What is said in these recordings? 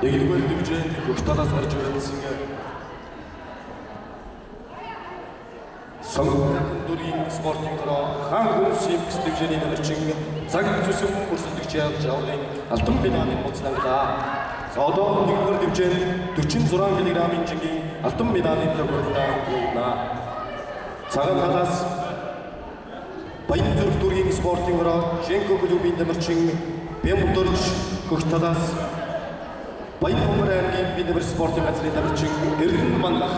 1월 дивизион Хөгтадаас гарч ирсэн сонгогдсон дүрийн спортын төрөө хаан хүнсийн дивизионын нэрчин цаг зүсэм өрсөлдөгч явж аврын алтан медалийн моцлангаа. Одоо 1-р дивизион 46 кг-ийн жингийн алтан медалийн төлөвлөлтөд явна. Цагаан талаас Баянзүрх дүргийн спортын төрөө Женко клубын нэрчин Бямдорж Хөгтадаас Баянхумар аймгийн Бинбэр спортын газрын нэрчин Эрдэнэ Манлах.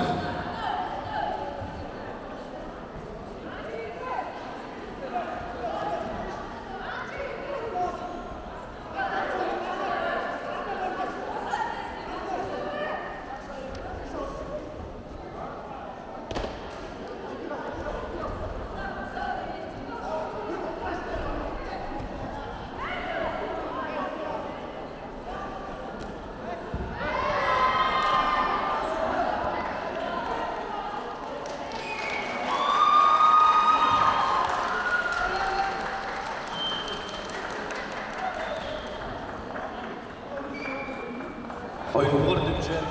Хоёрдугаар дивизионд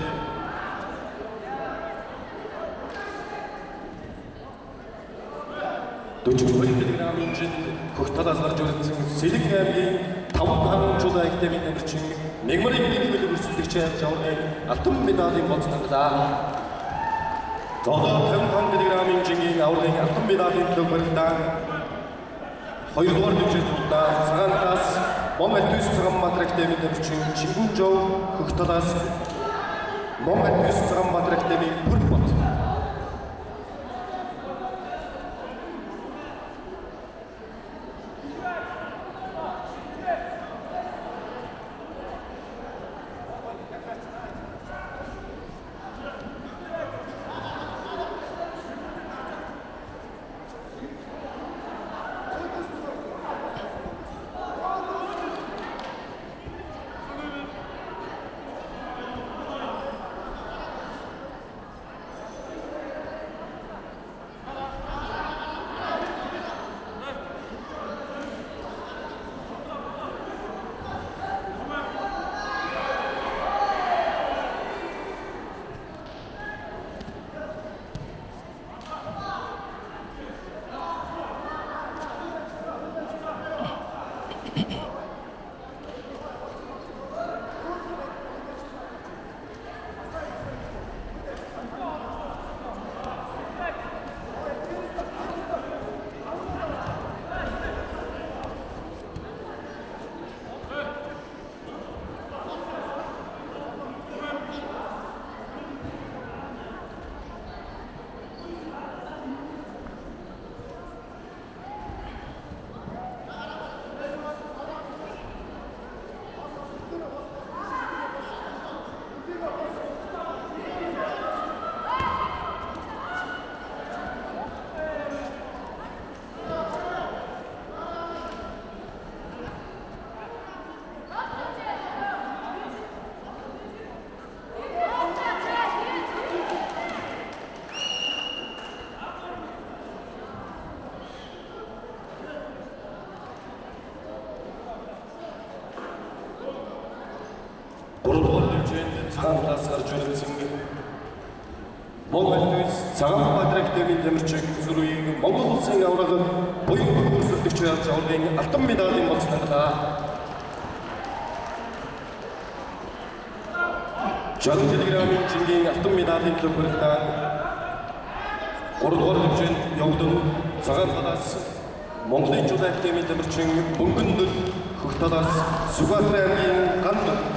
кг-ийн жид Хөгтадаас гарч ирсэн Сэлэг аймгийн 5 хангамжуулаа академийн нэрчин Мегмарын бэлэг өрсөлдөгч жаврын алтан медалийн моцлонглаа. Одоо 55 кг-ийн жингийн аврагын алтан медалийн төлөвлөлтөд 2-р дивизионд цагаан талаас Монгол төс Цагаанбаатар академийн нэрчин Чингүнжов Хөгтадаас Монгол төс Цагаанбаатар академийн Бүрбат. Цагаан талаас гарч ирсэн Монгол төс Цагаанбаатар академийн нэрчин зүрийн Монгол улсын аврагын буян өрсөлдөгч жаврын алтан медалийн моцлонглаа. 60 кг-ийн жингийн алтан медалийн төлөвлөлтөд 3-р дивизионд явагдсан цагаан талаас Монголын академийн нэрчин Бөмбөндөл Хөгтадаас Сүхбаатар аймгийн Гандан